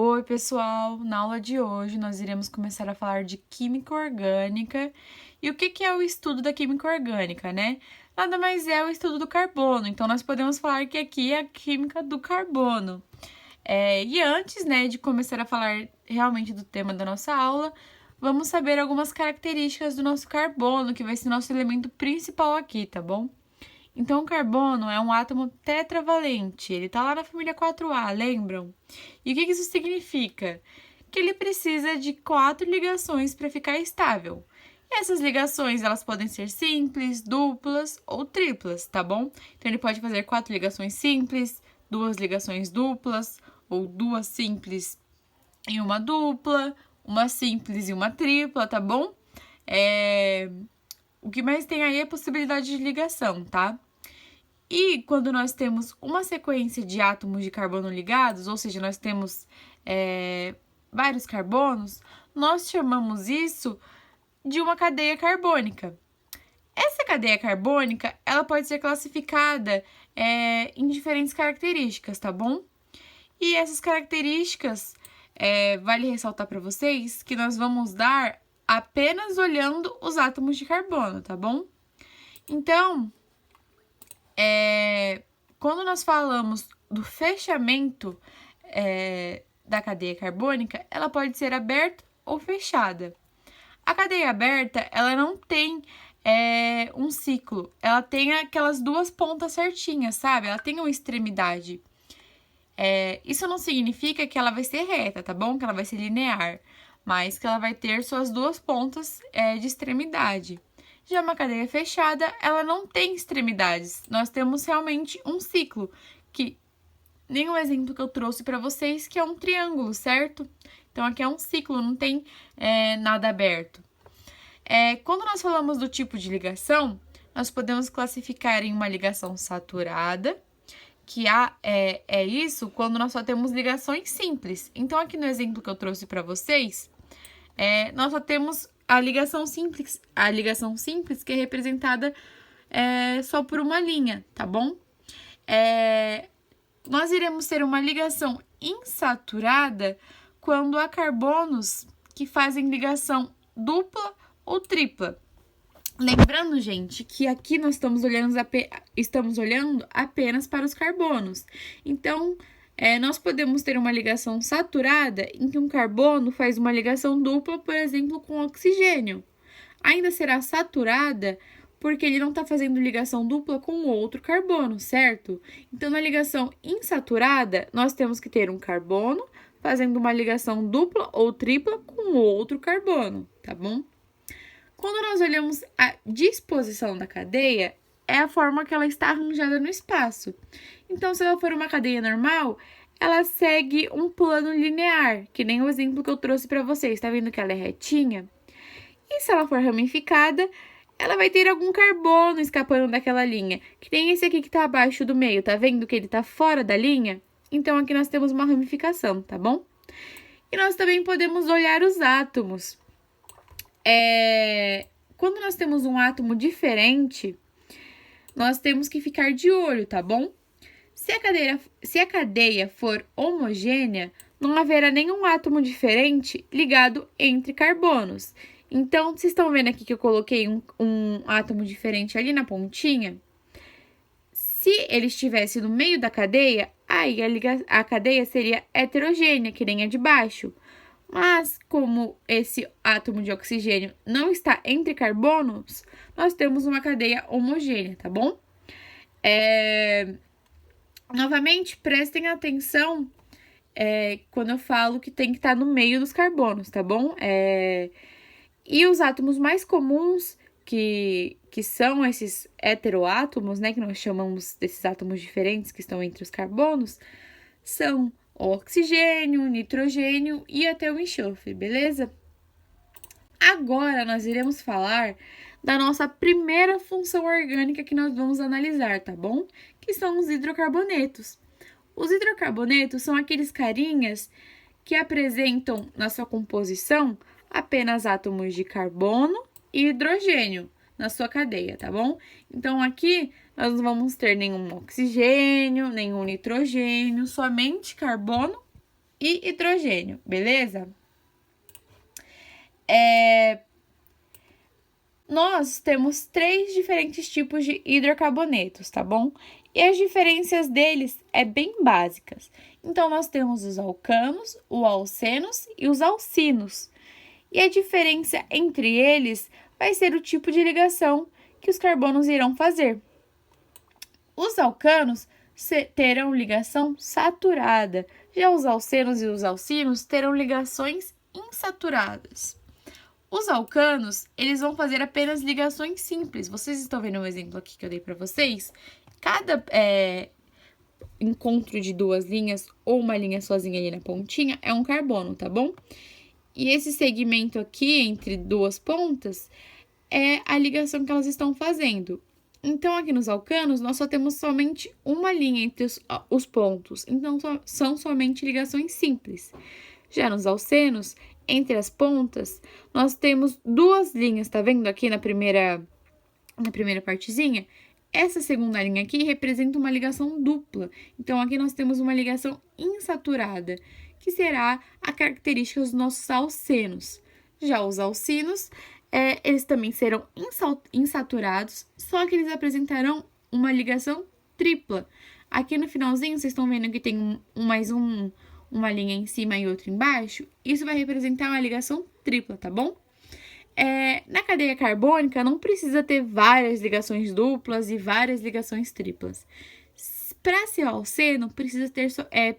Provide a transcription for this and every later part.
Oi, pessoal! Na aula de hoje nós iremos começar a falar de química orgânica. E o que é o estudo da química orgânica, né? Nada mais é o estudo do carbono, então nós podemos falar que aqui é a química do carbono. E antes, né, de começar a falar realmente do tema da nossa aula, vamos saber algumas características do nosso carbono, que vai ser nosso elemento principal aqui, tá bom? Então, o carbono é um átomo tetravalente, ele está lá na família 4A, lembram? E o que isso significa? Que ele precisa de 4 ligações para ficar estável. E essas ligações, elas podem ser simples, duplas ou triplas, tá bom? Então, ele pode fazer 4 ligações simples, 2 ligações duplas, ou 2 simples e uma dupla, uma simples e uma tripla, tá bom? O que mais tem aí é a possibilidade de ligação, tá? E quando nós temos uma sequência de átomos de carbono ligados, ou seja, nós temos vários carbonos, nós chamamos isso de uma cadeia carbônica. Essa cadeia carbônica, ela pode ser classificada em diferentes características, tá bom? E essas características, vale ressaltar para vocês que nós vamos dar apenas olhando os átomos de carbono, tá bom? Então, quando nós falamos do fechamento da cadeia carbônica, ela pode ser aberta ou fechada. A cadeia aberta, ela não tem um ciclo, ela tem aquelas duas pontas certinhas, sabe? Ela tem uma extremidade. Isso não significa que ela vai ser reta, tá bom? Que ela vai ser linear, mas que ela vai ter suas duas pontas de extremidade. Já uma cadeia fechada, ela não tem extremidades. Nós temos realmente um ciclo, que nem o exemplo que eu trouxe para vocês, que é um triângulo, certo? Então, aqui é um ciclo, não tem nada aberto. Quando nós falamos do tipo de ligação, nós podemos classificar em uma ligação saturada, que é isso quando nós só temos ligações simples. Então, aqui no exemplo que eu trouxe para vocês, nós só temos a ligação simples que é representada só por uma linha, tá bom? Nós iremos ter uma ligação insaturada quando há carbonos que fazem ligação dupla ou tripla. Lembrando, gente, que aqui nós estamos olhando apenas para os carbonos. Então, nós podemos ter uma ligação saturada em que um carbono faz uma ligação dupla, por exemplo, com oxigênio. Ainda será saturada porque ele não está fazendo ligação dupla com outro carbono, certo? Então, na ligação insaturada, nós temos que ter um carbono fazendo uma ligação dupla ou tripla com outro carbono, tá bom? Quando nós olhamos a disposição da cadeia, é a forma que ela está arranjada no espaço. Então, se ela for uma cadeia normal, ela segue um plano linear, que nem o exemplo que eu trouxe para vocês. Tá vendo que ela é retinha? E se ela for ramificada, ela vai ter algum carbono escapando daquela linha, que nem esse aqui que está abaixo do meio. Tá vendo que ele está fora da linha? Então, aqui nós temos uma ramificação, tá bom? E nós também podemos olhar os átomos. Quando nós temos um átomo diferente, nós temos que ficar de olho, tá bom? Se a cadeia for homogênea, não haverá nenhum átomo diferente ligado entre carbonos. Então, vocês estão vendo aqui que eu coloquei um átomo diferente ali na pontinha? Se ele estivesse no meio da cadeia, aí a cadeia seria heterogênea, que nem a de baixo. Mas, como esse átomo de oxigênio não está entre carbonos, nós temos uma cadeia homogênea, tá bom? Novamente, prestem atenção quando eu falo que tem que estar no meio dos carbonos, tá bom? E os átomos mais comuns, que são esses heteroátomos, né, que nós chamamos desses átomos diferentes que estão entre os carbonos, são o oxigênio, o nitrogênio e até o enxofre, beleza? Agora, nós iremos falar da nossa primeira função orgânica que nós vamos analisar, tá bom? Que são os hidrocarbonetos. Os hidrocarbonetos são aqueles carinhas que apresentam na sua composição apenas átomos de carbono e hidrogênio na sua cadeia, tá bom? Então, aqui nós não vamos ter nenhum oxigênio, nenhum nitrogênio, somente carbono e hidrogênio, beleza? Nós temos 3 diferentes tipos de hidrocarbonetos, tá bom? E as diferenças deles é bem básicas. Então, nós temos os alcanos, os alcenos e os alcinos. E a diferença entre eles vai ser o tipo de ligação que os carbonos irão fazer. Os alcanos terão ligação saturada, já os alcenos e os alcinos terão ligações insaturadas. Os alcanos, eles vão fazer apenas ligações simples. Vocês estão vendo um exemplo aqui que eu dei para vocês? Cada encontro de 2 linhas ou uma linha sozinha ali na pontinha é um carbono, tá bom? E esse segmento aqui entre 2 pontas é a ligação que elas estão fazendo. Então, aqui nos alcanos, nós só temos somente uma linha entre os pontos. Então, são somente ligações simples. Já nos alcenos, entre as pontas, nós temos 2 linhas, tá vendo aqui na primeira partezinha? Essa segunda linha aqui representa uma ligação dupla. Então, aqui nós temos uma ligação insaturada, que será a característica dos nossos alcenos. Já os alcinos, eles também serão insaturados, só que eles apresentarão uma ligação tripla. Aqui no finalzinho, vocês estão vendo que tem uma linha em cima e outra embaixo, isso vai representar uma ligação tripla, tá bom? Na cadeia carbônica, não precisa ter várias ligações duplas e várias ligações triplas. Para ser alceno, precisa ter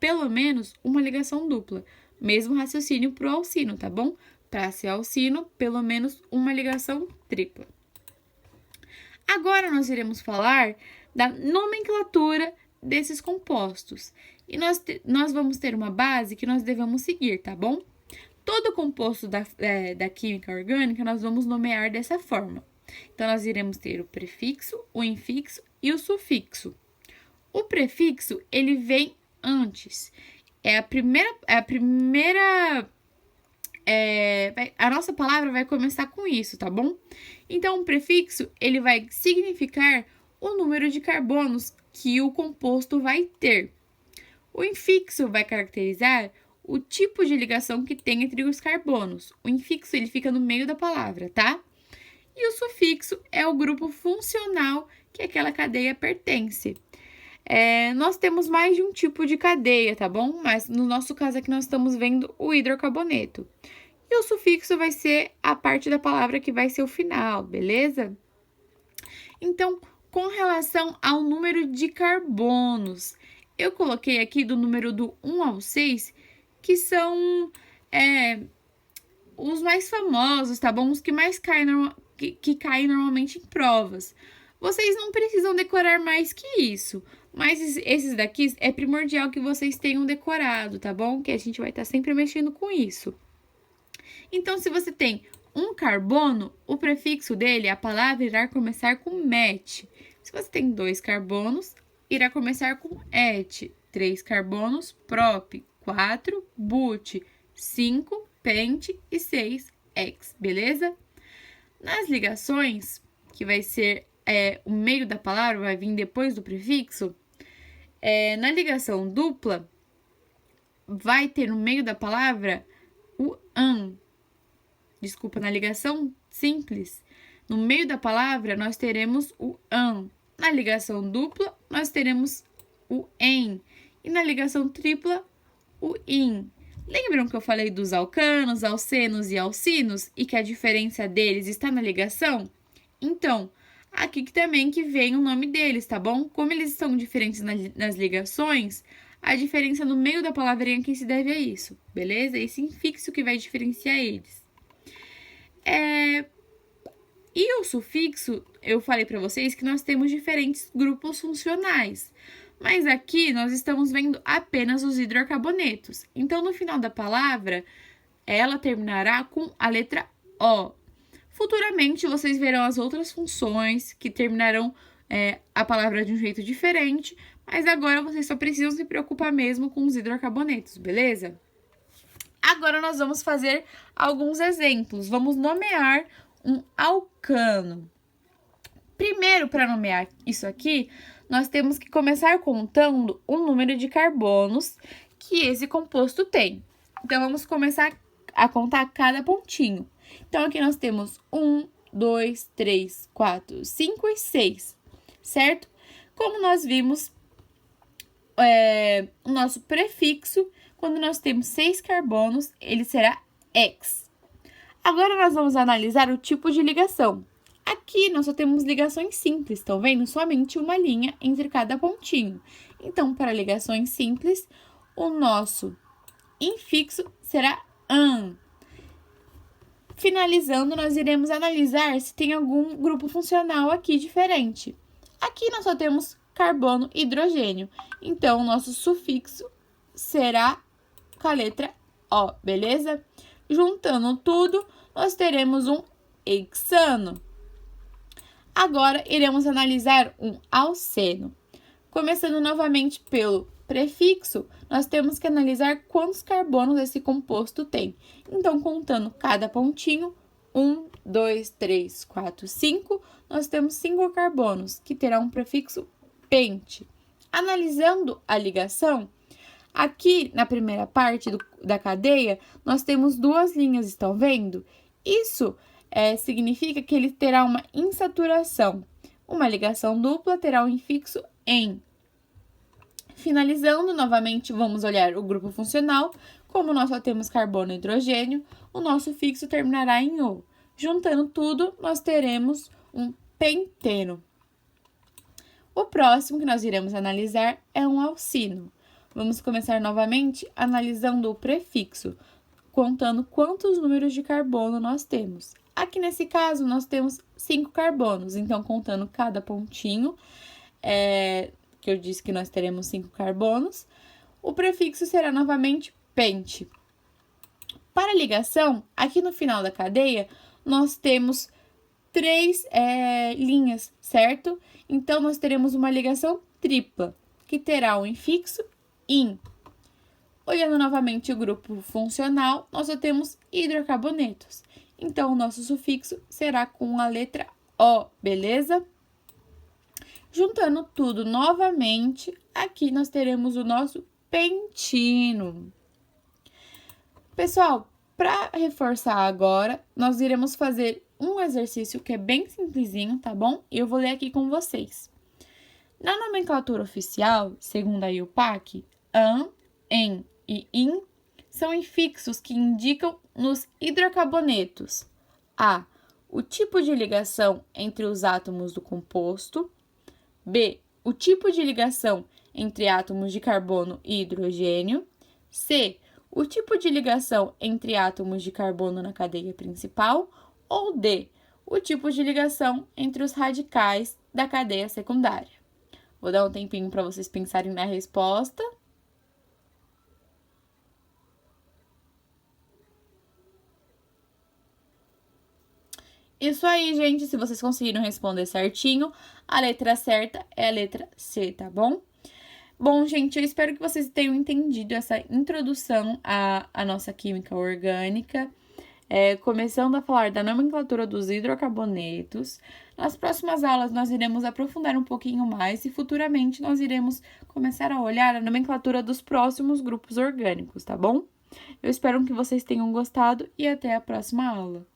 pelo menos uma ligação dupla. Mesmo raciocínio para o alcino, tá bom? Para ser alcino, pelo menos uma ligação tripla. Agora, nós iremos falar da nomenclatura desses compostos. E nós vamos ter uma base que nós devemos seguir, tá bom? Todo composto da química orgânica nós vamos nomear dessa forma. Então, nós iremos ter o prefixo, o infixo e o sufixo. O prefixo, ele vem antes. A nossa palavra vai começar com isso, tá bom? Então, o prefixo, ele vai significar o número de carbonos que o composto vai ter. O infixo vai caracterizar o tipo de ligação que tem entre os carbonos. O infixo, ele fica no meio da palavra, tá? E o sufixo é o grupo funcional que aquela cadeia pertence. Nós temos mais de um tipo de cadeia, tá bom? Mas no nosso caso aqui nós estamos vendo o hidrocarboneto. E o sufixo vai ser a parte da palavra que vai ser o final, beleza? Então, com relação ao número de carbonos, eu coloquei aqui do número do 1 ao 6, que são os mais famosos, tá bom? Os que mais caem normalmente em provas. Vocês não precisam decorar mais que isso, mas esses daqui é primordial que vocês tenham decorado, tá bom? Que a gente vai estar sempre mexendo com isso. Então, se você tem um carbono, o prefixo dele, a palavra, irá começar com met. Se você tem 2 carbonos, irá começar com et. 3 carbonos, prop. 4, but. 5, pent. E 6, ex, beleza? Nas ligações, que vai ser o meio da palavra, vai vir depois do prefixo, na ligação dupla, vai ter no meio da palavra o an. Desculpa, na ligação simples, no meio da palavra, nós teremos o an. Na ligação dupla, nós teremos o en. E na ligação tripla, o in. Lembram que eu falei dos alcanos, alcenos e alcinos e que a diferença deles está na ligação? Então, aqui também que vem o nome deles, tá bom? Como eles são diferentes nas ligações, a diferença no meio da palavrinha aqui se deve a isso, beleza? Esse infixo que vai diferenciar eles. E o sufixo, eu falei para vocês que nós temos diferentes grupos funcionais. Mas aqui nós estamos vendo apenas os hidrocarbonetos. Então, no final da palavra, ela terminará com a letra O. Futuramente, vocês verão as outras funções que terminarão a palavra de um jeito diferente, mas agora vocês só precisam se preocupar mesmo com os hidrocarbonetos, beleza? Agora, nós vamos fazer alguns exemplos. Vamos nomear um alcano. Primeiro, para nomear isso aqui, nós temos que começar contando o número de carbonos que esse composto tem. Então, vamos começar a contar cada pontinho. Então, aqui nós temos 1, 2, 3, 4, 5 e 6, certo? Como nós vimos, o nosso prefixo, quando nós temos 6 carbonos, ele será X. Agora, nós vamos analisar o tipo de ligação. Aqui, nós só temos ligações simples, estão vendo? Somente uma linha entre cada pontinho. Então, para ligações simples, o nosso infixo será AN. Finalizando, nós iremos analisar se tem algum grupo funcional aqui diferente. Aqui, nós só temos carbono e hidrogênio. Então, o nosso sufixo será com a letra O, beleza? Juntando tudo, nós teremos um hexano. Agora, iremos analisar um alceno. Começando novamente pelo prefixo, nós temos que analisar quantos carbonos esse composto tem. Então, contando cada pontinho, 1, 2, 3, 4, 5, nós temos 5 carbonos, que terá um prefixo pente. Analisando a ligação, aqui na primeira parte da cadeia, nós temos 2 linhas, estão vendo? Isso significa que ele terá uma insaturação. Uma ligação dupla terá um infixo em. Finalizando, novamente, vamos olhar o grupo funcional. Como nós só temos carbono e hidrogênio, o nosso fixo terminará em O. Juntando tudo, nós teremos um penteno. O próximo que nós iremos analisar é um alcino. Vamos começar novamente analisando o prefixo, contando quantos números de carbono nós temos. Aqui nesse caso, nós temos 5 carbonos, então contando cada pontinho, que eu disse que nós teremos 5 carbonos, o prefixo será novamente pente. Para a ligação, aqui no final da cadeia, nós temos 3 linhas, certo? Então, nós teremos uma ligação tripla, que terá um infixo IN. Olhando novamente o grupo funcional, nós só temos hidrocarbonetos. Então, o nosso sufixo será com a letra O, beleza? Juntando tudo novamente, aqui nós teremos o nosso pentino. Pessoal, para reforçar agora, nós iremos fazer um exercício que é bem simplesinho, tá bom? E eu vou ler aqui com vocês. Na nomenclatura oficial, segundo a IUPAC, AN, EN e IN são infixos que indicam nos hidrocarbonetos A. O tipo de ligação entre os átomos do composto. B. O tipo de ligação entre átomos de carbono e hidrogênio. C. O tipo de ligação entre átomos de carbono na cadeia principal. Ou D. O tipo de ligação entre os radicais da cadeia secundária. Vou dar um tempinho para vocês pensarem na resposta. Isso aí, gente. Se vocês conseguiram responder certinho, a letra certa é a letra C, tá bom? Bom, gente, eu espero que vocês tenham entendido essa introdução à nossa química orgânica, começando a falar da nomenclatura dos hidrocarbonetos. Nas próximas aulas, nós iremos aprofundar um pouquinho mais e futuramente nós iremos começar a olhar a nomenclatura dos próximos grupos orgânicos, tá bom? Eu espero que vocês tenham gostado e até a próxima aula.